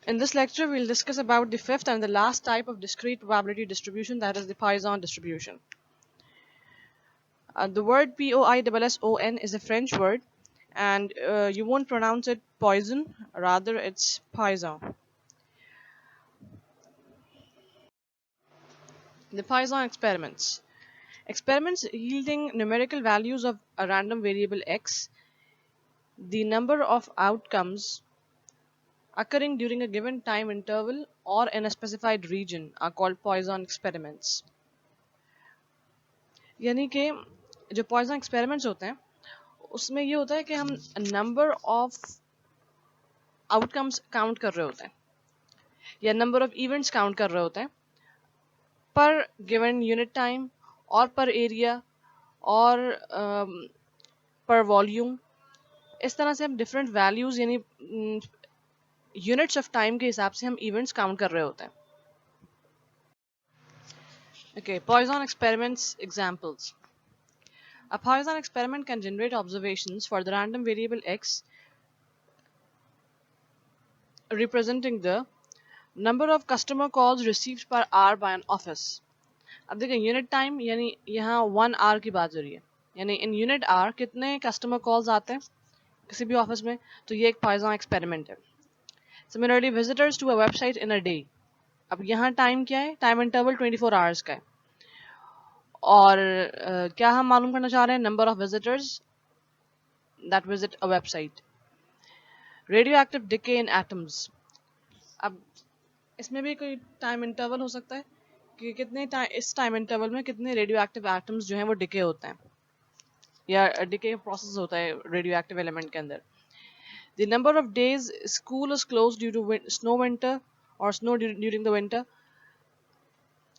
In this lecture, we'll discuss about the fifth and the last type of discrete probability distribution, that is the Poisson distribution. The word Poisson is a French word, and you won't pronounce it poison, rather it's Poisson. The Poisson experiments. Experiments yielding numerical values of a random variable x, the number of outcomes occurring during a given time interval or in a specified region are called Poisson experiments. यानी कि जो poison experiments होते हैं उसमें ये होता है कि हम नंबर ऑफ आउटकम्स काउंट कर रहे होते हैं या नंबर ऑफ इवेंट्स काउंट कर रहे होते हैं पर गिवन यूनिट टाइम और पर एरिया और पर वॉल्यूम. इस तरह से हम डिफरेंट वैल्यूज यानी यूनिट्स ऑफ टाइम के हिसाब से हम इवेंट्स काउंट कर रहे होते हैं. Okay, Poisson experiments examples. A Poisson experiment can generate observations for the random variable x representing the number of customer calls received per hour by an office. अब देखिए यूनिट टाइम यानी यहाँ 1 our की बात हो रही है, यानी इन यूनिट आवर कितने कस्टमर कॉल्स आते हैं किसी भी ऑफिस में, तो ये एक पॉइजन एक्सपेरिमेंट है. Similarly visitors to a website in a day. अब यहाँ टाइम क्या है, टाइम इंटरवल 24 आवर्स का है और क्या हम मालूम करना चाह रहे हैं, number of visitors that visit a website. Radio active decay in atoms. अब इसमें भी कोई टाइम इंटरवल हो सकता है कि कितने इस टाइम इंटरवल में कितने रेडियो एक्टिव एटम्स जो हैं वो डिके होते हैं या डिके प्रोसेस होता है रेडियो एक्टिव एलिमेंट के अंदर. The number of days school is close due to snow winter और स्नो ड्यूरिंग द विंटर.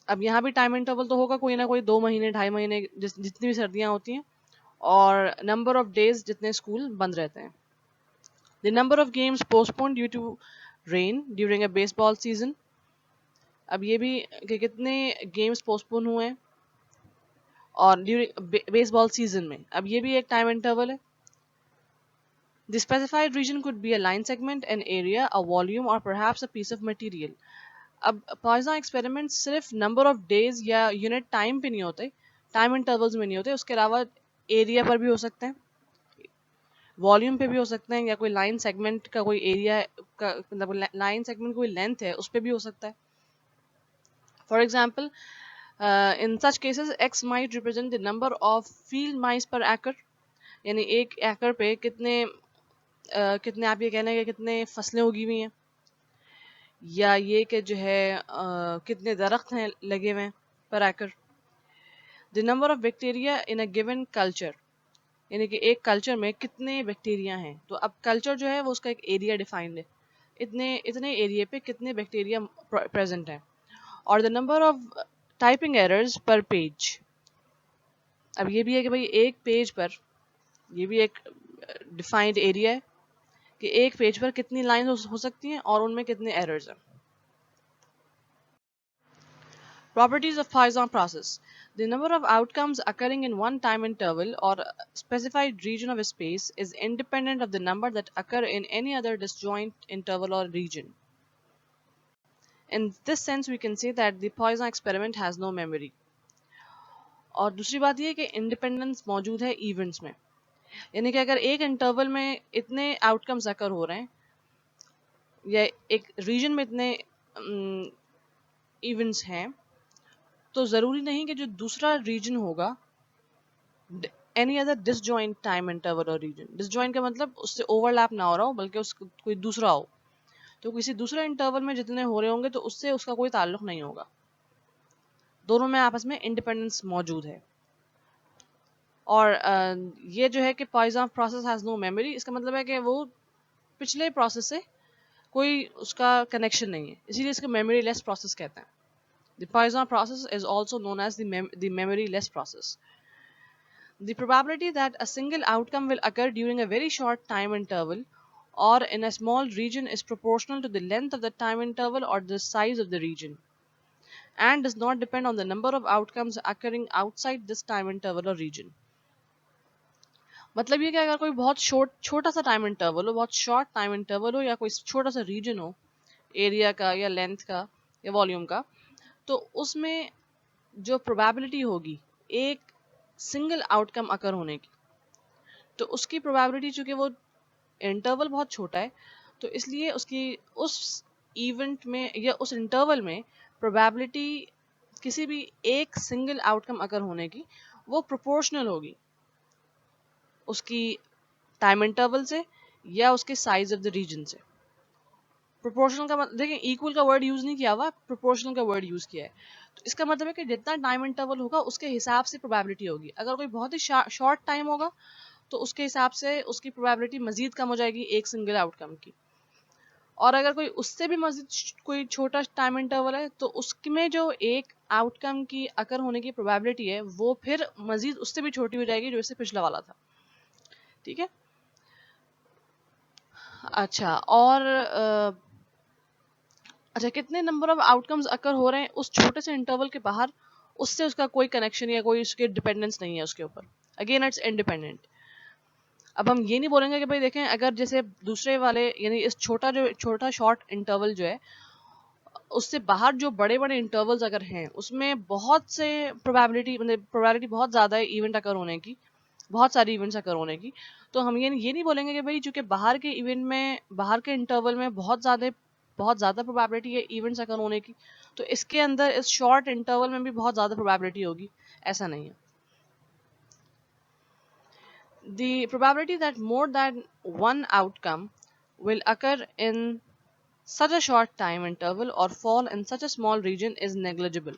अब यहाँ भी टाइम इंटरवल तो होगा कोई ना कोई 2 महीने 2.5 महीने जितनी भी सर्दियाँ होती हैं और नंबर ऑफ डेज जितने स्कूल बंद रहते हैं. The number of games postpone due to rain during a baseball season. अब ये भी कि कितने गेम्स पोस्टपोन हुए हैं और ड्यूरिंग बेसबॉल सीजन में. अब ये भी एक टाइम इंटरवल है. The specified region could be a line segment, an area, a volume, or perhaps a piece of material. अब पॉइजन एक्सपेरिमेंट सिर्फ नंबर ऑफ डेज या यूनिट टाइम पे नहीं होते, टाइम इंटरवल्स में नहीं होते, उसके अलावा एरिया पर भी हो सकते हैं, वॉल्यूम पे भी हो सकते हैं, या कोई लाइन सेगमेंट का कोई एरिया का मतलब लाइन सेगमेंट कोई लेंथ है उस पर भी हो सकता है. For example in such cases x might represent the number of field mice per acre. यानी एक एकड़ पे कितने आप ये कहना है कि कितने फसलें उगी हुई हैं या ये कि जो है कितने दरख्त हैं लगे हुए हैं पर एकड़. The number of bacteria in a given culture. यानी कि एक कल्चर में कितने बैक्टीरिया हैं, तो अब कल्चर जो है वो उसका एक एरिया डिफाइंड है, इतने एरिया पे कितने बैक्टीरिया प्रेजेंट हैं. और the number of typing errors पर पेज. अब ये भी है कि भाई एक पेज पर, ये भी एक डिफाइंड एरिया है कि एक पेज पर कितनी लाइन हो सकती हैं और उनमें कितने एरर्स हैं. Properties of Poisson process. The number of outcomes occurring in one time interval or a specified region of a space is independent of the number that occur in any other disjoint interval or region. In this sense, we can say that the Poisson experiment has no memory. और दूसरी बात ये कि independence मौजूद है events में, यानी कि अगर एक इंटरवल में इतने आउटकम्स अकर हो रहे हैं या एक रीजन में इतने इवेंट्स हैं, तो ज़रूरी नहीं कि जो दूसरा रीजन होगा any other disjoint time interval और रीजन. डिसजॉइंट का मतलब उससे ओवरलैप ना हो रहा हो बल्कि उसको कोई दूसरा हो, तो किसी दूसरे इंटरवल में जितने हो रहे होंगे तो उससे उसका कोई ताल्लुक नहीं होगा, दोनों में आपस में इंडिपेंडेंस मौजूद है. और ये जो है कि Poisson process has no memory, इसका मतलब है कि वो पिछले प्रोसेस से कोई उसका कनेक्शन नहीं है, इसीलिए इसको मेमोरी लेस प्रोसेस कहते हैं. The Poisson process is also known as the memory-less process. The probability that a single outcome will occur during a very short time interval or in a small region is proportional to the length of the time interval or the size of the region, and does not depend on the number of outcomes occurring outside this time interval or region. मतलब ये कि अगर कोई बहुत छोटा सा time interval हो, बहुत शॉर्ट टाइम इंटरवल हो या कोई छोटा सा रीजन हो एरिया का या लेंथ का या वॉल्यूम का, तो उसमें जो प्रोबेबिलिटी होगी एक सिंगल आउटकम अकर होने की, तो उसकी प्रोबेबिलिटी चूंकि वो इंटरवल बहुत छोटा है, तो इसलिए उसकी उस इवेंट में या उस इंटरवल में प्रोबेबिलिटी किसी भी एक सिंगल आउटकम अकर होने की वो प्रोपोर्शनल होगी उसकी टाइम इंटरवल से या उसके साइज ऑफ द रीजन से। प्रोपोर्शनल का मतलब देखिए, इक्वल का वर्ड यूज नहीं किया हुआ, प्रोपोर्शनल का वर्ड यूज किया है। तो इसका मतलब है कि जितना टाइम इंटरवल होगा उसके हिसाब से प्रोबेबिलिटी होगी। अगर कोई बहुत ही शॉर्ट टाइम होगा तो उसके हिसाब से उसकी प्रोबेबिलिटी मजीद कम हो जाएगी एक सिंगल आउटकम की, और अगर कोई उससे भी मजीद कोई छोटा टाइम इंटरवल है तो उसमें जो एक आउटकम की अकर होने की प्रोबेबिलिटी है वो फिर मजीद उससे भी छोटी हो जाएगी जो इससे पिछला वाला था। ठीक है। अच्छा, और अच्छा, कितने नंबर ऑफ आउटकम्स अकर हो रहे हैं उस छोटे से इंटरवल के बाहर, उससे उसका कोई कनेक्शन या कोई उसके डिपेंडेंस नहीं है उसके ऊपर। Again it's independent. अब हम ये नहीं बोलेंगे कि भाई देखें, अगर जैसे दूसरे वाले यानी इस छोटा शॉर्ट इंटरवल जो है उससे बाहर जो बड़े बड़े इंटरवल्स अगर हैं उसमें बहुत से प्रोबेबिलिटी मतलब प्रोबेबिलिटी बहुत ज़्यादा है इवेंट अकर होने की, बहुत सारी इवेंट्स अकर होने की, तो हम ये नहीं बोलेंगे कि भाई चूंकि बाहर के इवेंट में बाहर के इंटरवल में बहुत ज़्यादा प्रोबेबिलिटी है इवेंट्स अकर होने की, तो इसके अंदर इस शॉर्ट इंटरवल में भी बहुत ज़्यादा प्रोबेबिलिटी होगी, ऐसा नहीं है। The probability that more than one outcome will occur in such a short time interval or fall in such a small region is negligible.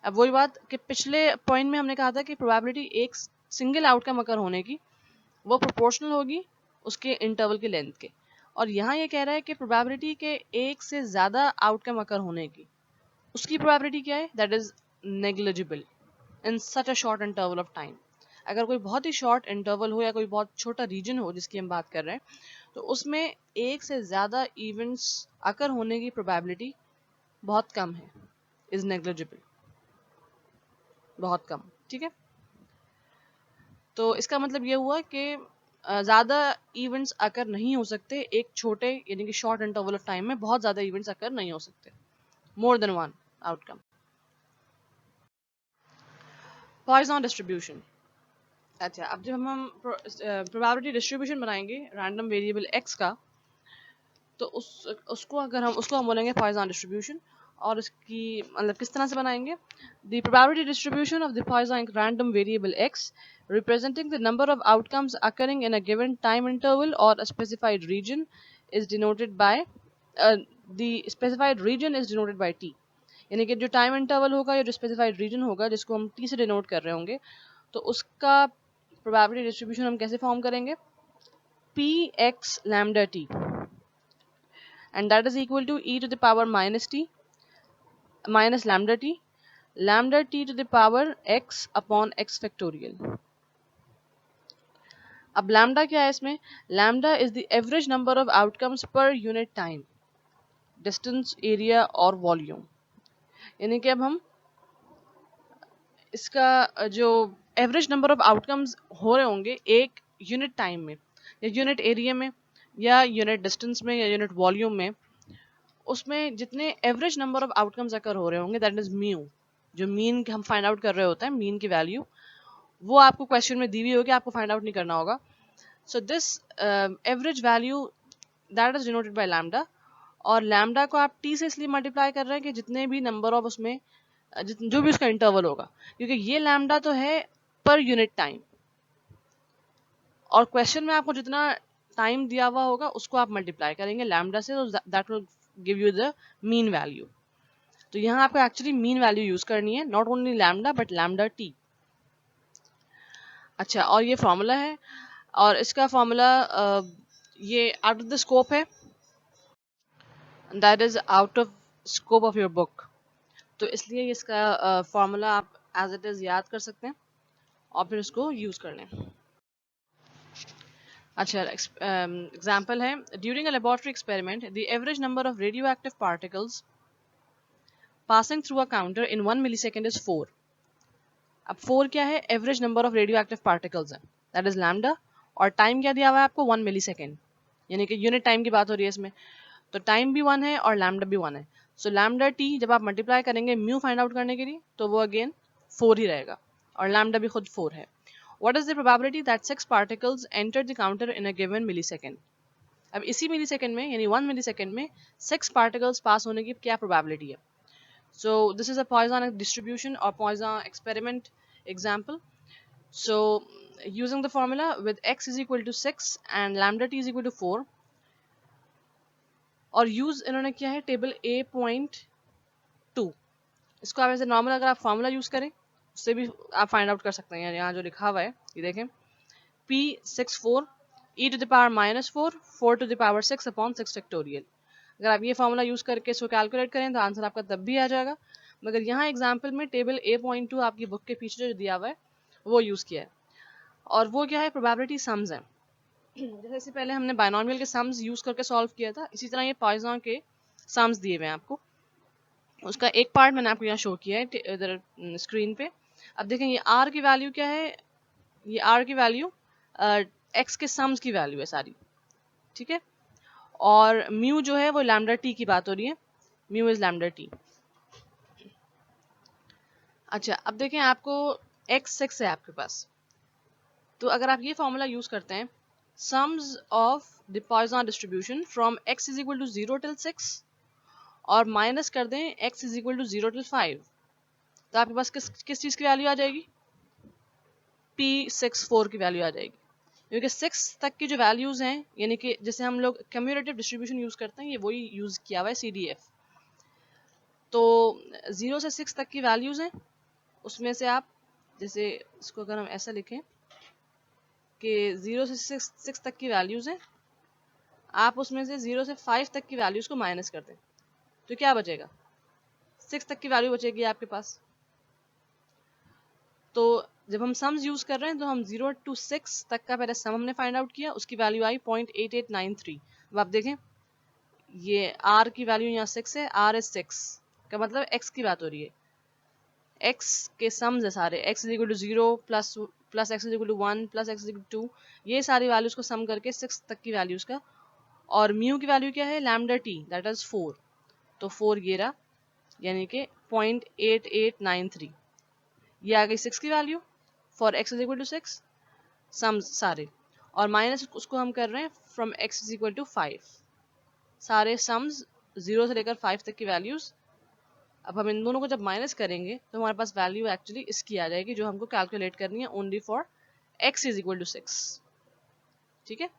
अब वही बात कि पिछले पॉइंट में हमने कहा था कि प्रोबेबिलिटी एक सिंगल आउटकम अकर होने की वो प्रोपोर्शनल होगी उसके इंटरवल के लेंथ के, और यहाँ ये कह रहा है कि प्रोबेबिलिटी के एक से ज़्यादा आउटकम अकर होने की उसकी प्रोबेबिलिटी क्या है, that is negligible in such a short interval of time. अगर कोई बहुत ही शॉर्ट इंटरवल हो या कोई बहुत छोटा रीजन हो जिसकी हम बात कर रहे हैं, तो उसमें एक से ज़्यादा इवेंट्स अकर होने की प्रोबेबिलिटी बहुत कम है, इज नेग्लिजिबल, बहुत कम। ठीक है। तो इसका मतलब ये हुआ कि ज़्यादा इवेंट्स अकर नहीं हो सकते एक छोटे यानी कि शॉर्ट इंटरवल ऑफ टाइम में, बहुत ज़्यादा इवेंट्स अकर नहीं हो सकते, more than one outcome. Poisson distribution. अच्छा, अब जब हम प्रोबेबिलिटी डिस्ट्रीब्यूशन बनाएंगे रैंडम वेरिएबल x का, तो उसको हम बोलेंगे पॉइसन डिस्ट्रीब्यूशन। और इसकी मतलब किस तरह से बनाएंगे, the probability distribution of the Poisson random variable x representing the number of outcomes occurring in a given time interval or a specified region is denoted by the specified region is denoted by t। यानी कि जो time interval होगा या जो specified reason होगा जिसको हम t से डिनोट कर रहे होंगे, तो उसका प्रोबेबिलिटी डिस्ट्रीब्यूशन हम कैसे फॉर्म करेंगे, p x lambda t, and that is equal to e to the power minus t minus lambda t to the power x upon x factorial। अब लैम्डा क्या है इसमें, lambda is the average number of outcomes per unit time, distance, area और volume. यानी कि अब हम इसका जो एवरेज नंबर ऑफ आउटकम्स हो रहे होंगे एक यूनिट टाइम में या यूनिट एरिया में या यूनिट डिस्टेंस में या यूनिट वॉल्यूम में, उसमें जितने एवरेज नंबर ऑफ आउटकम्स अकर हो रहे होंगे, दैट इज म्यू, जो मीन हम फाइंड आउट कर रहे होते हैं, मीन की वैल्यू वो आपको क्वेश्चन में दी हुई होगी, आपको फाइंड आउट नहीं करना होगा। So this average value that is denoted by lambda, और लैम्डा को आप टी से इसलिए मल्टीप्लाई कर रहे हैं कि जितने भी नंबर ऑफ उसमें जो भी उसका इंटरवल होगा, क्योंकि ये लैम्डा तो है पर यूनिट टाइम, और क्वेश्चन में आपको जितना टाइम दिया हुआ होगा उसको आप मल्टीप्लाई करेंगे लैम्डा से, तो that will give you the mean value. तो यहाँ आपको एक्चुअली मीन वैल्यू यूज करनी है, not only lambda but lambda T. अच्छा, और ये फॉर्मूला है, और इसका फॉर्मूला ये आउट ऑफ द स्कोप है, that is out of scope of your book, तो इसलिए इसका फॉर्मूला आप एज इट इज याद कर सकते हैं और फिर उसको यूज कर लें। अच्छा, एग्जाम्पल है, during a laboratory experiment the average number of radio active particles passing through a counter in 1 millisecond is 4। अब 4 क्या है, average number of radio active particles है, दैट इज लैम्डा, और टाइम क्या दिया हुआ है आपको 1 मिलीसेकंड, यानी कि यूनिट टाइम की बात हो रही है इसमें। तो टाइम भी 1 है और लैम्डा भी 1 है। सो लैम्डा टी जब आप मल्टीप्लाई करेंगे म्यू फाइंड आउट करने के लिए तो वो अगेन 4 ही रहेगा और लैम्डा भी खुद 4 है। What is the probability that 6 particles enter the counter in a given millisecond? अब इसी मिलीसेकंड में यानी 1 मिलीसेकंड में 6 पार्टिकल्स पास होने की क्या प्रोबेबिलिटी है? So this is a Poisson distribution or Poisson experiment example. So using the formula with x is equal to 6 and lambda t is equal to 4 और यूज इन्होंने किया है टेबल A.2। इसको आप ऐसे नॉर्मल अगर आप फॉर्मूला यूज करें उससे भी आप फाइंड आउट कर सकते हैं। यहाँ जो लिखा हुआ है ये देखें P64 e to the power -4 4 to the power 6 upon 6 factorial. अगर आप ये फॉर्मूला यूज करके इसको कैलकुलेट करें तो आंसर आपका तब भी आ जाएगा, मगर यहाँ एग्जाम्पल में टेबल A.2 आपकी बुक के पीछे जो दिया हुआ है वो यूज किया है और वो क्या है प्रोबेबिलिटी सम्स है। जैसे पहले हमने बायनॉमियल के सम्स यूज करके सॉल्व किया था, इसी तरह ये पॉइसन के सम्स दिए हुए हैं आपको। उसका एक पार्ट मैंने आपको यहाँ शो किया है इधर स्क्रीन पे। अब देखें ये आर की वैल्यू क्या है, ये आर की वैल्यू एक्स के सम्स की वैल्यू है सारी, ठीक है। और म्यू जो है वो लैम्डा टी की बात हो रही है, म्यू इज लैम्डा टी। अच्छा अब देखें आपको एक्स 6 है आपके पास, तो अगर आप ये फॉर्मूला यूज करते हैं sums of the Poisson distribution from x is equal to 0 till 6 और माइनस कर दें x is equal to 0 till 5, तो आपके पास किस चीज की वैल्यू आ जाएगी? P64 की वैल्यू आ जाएगी, क्योंकि 6 तक की जो वैल्यूज हैं यानी कि जैसे हम लोग कम्यूटेटिव डिस्ट्रीब्यूशन यूज करते हैं ये वही यूज किया हुआ है CDF। तो 0 से 6 तक की वैल्यूज हैं, उसमें से आप जैसे इसको अगर हम ऐसा लिखें कि 0 से 6 तक की वैल्यूज हैं, आप उसमें से 0 से 5 तक की वैल्यूज को माइनस कर दें तो क्या बचेगा? 6 तक की वैल्यू बचेगी आपके पास। तो जब हम सम्स यूज कर रहे हैं तो हम 0 to 6 तक का पहले सम हमने फाइंड आउट किया, उसकी वैल्यू आई 0.8893। अब आप देखें ये r की वैल्यू यहाँ 6 है, r is 6 का मतलब x की बात हो रही है, x के सम्स है सारे, x is equal to 0 plus x is equal to 1 plus x is equal to 2, ये सारी वैल्यूज को सम करके 6 तक की वैल्यूज का। और म्यू की वैल्यू क्या है? लैम्डा टी दैट इज 4, तो 4 ये रहा यानी कि 0.8893, ये आ गई 6 की value for x is equal to 6 sums सारे, और माइनस उसको हम कर रहे हैं from x is equal to 5, सारे सम्स 0 से लेकर 5 तक की वैल्यूज। अब हम इन दोनों को जब माइनस करेंगे तो हमारे पास वैल्यू एक्चुअली इसकी आ जाएगी जो हमको कैलकुलेट करनी है only for x is equal to 6, ठीक है।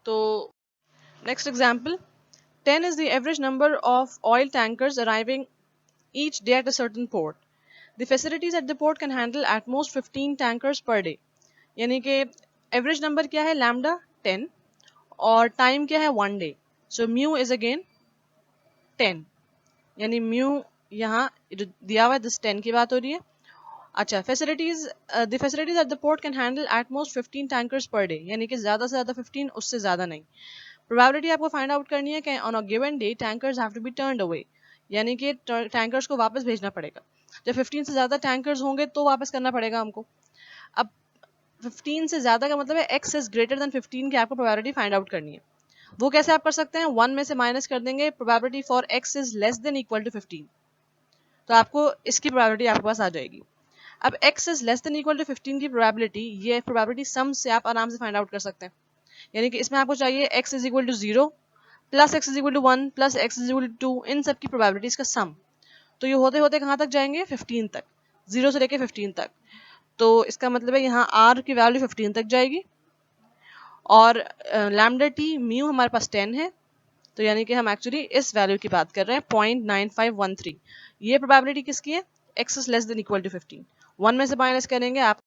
तो next example, 10 is the average number of oil tankers arriving each day at a certain port. The facilities at the port can handle at most 15 tankers per day. यानी कि average number क्या है? Lambda 10 और time क्या है? 1 day. So mu is again 10, यानी mu यहाँ जो दिया हुआ है दिस 10 की बात हो रही है। अच्छा facilities, the facilities at the port can handle at most 15 tankers per day, यानी कि ज़्यादा से ज़्यादा 15, उससे ज़्यादा नहीं। प्रोबेबिलिटी आपको फाइंड आउट करनी है कि on a given day tankers have to be turned away, यानी कि टैंकर्स को वापस भेजना पड़ेगा। जब 15 से ज़्यादा टैंकर्स होंगे तो वापस करना पड़ेगा हमको। अब 15 से ज़्यादा का मतलब है x इज ग्रेटर देन 15 की आपको प्रोबेबिलिटी फाइंड आउट करनी है। वो कैसे आप कर सकते हैं? 1 में से माइनस कर देंगे, probability for x is less than equal to 15, तो आपको इसकी प्रोबेबिलिटी आपके पास आ जाएगी। अब x is less than equal to 15 की प्रोबेबिलिटी, ये प्रोबेबिलिटी सम से आप आराम से फाइंड आउट कर सकते हैं। यानी कि इसमें आपको चाहिए x is equal to 0 plus x is equal to 1 plus x is equal to 2, इन सब की प्रोबेबिलिटीज का सम। तो ये होते होते कहाँ तक जाएंगे? 15 तक, 0 से लेके 15 तक। तो इसका मतलब है यहाँ r की वैल्यू 15 तक जाएगी और लैम्डा टी म्यू हमारे पास 10 है, तो यानी कि हम एक्चुअली इस वैल्यू की बात कर रहे हैं 0.9513। ये प्रोबेबिलिटी किसकी है? x is less than equal to 15। 1 में से माइनस करेंगे आप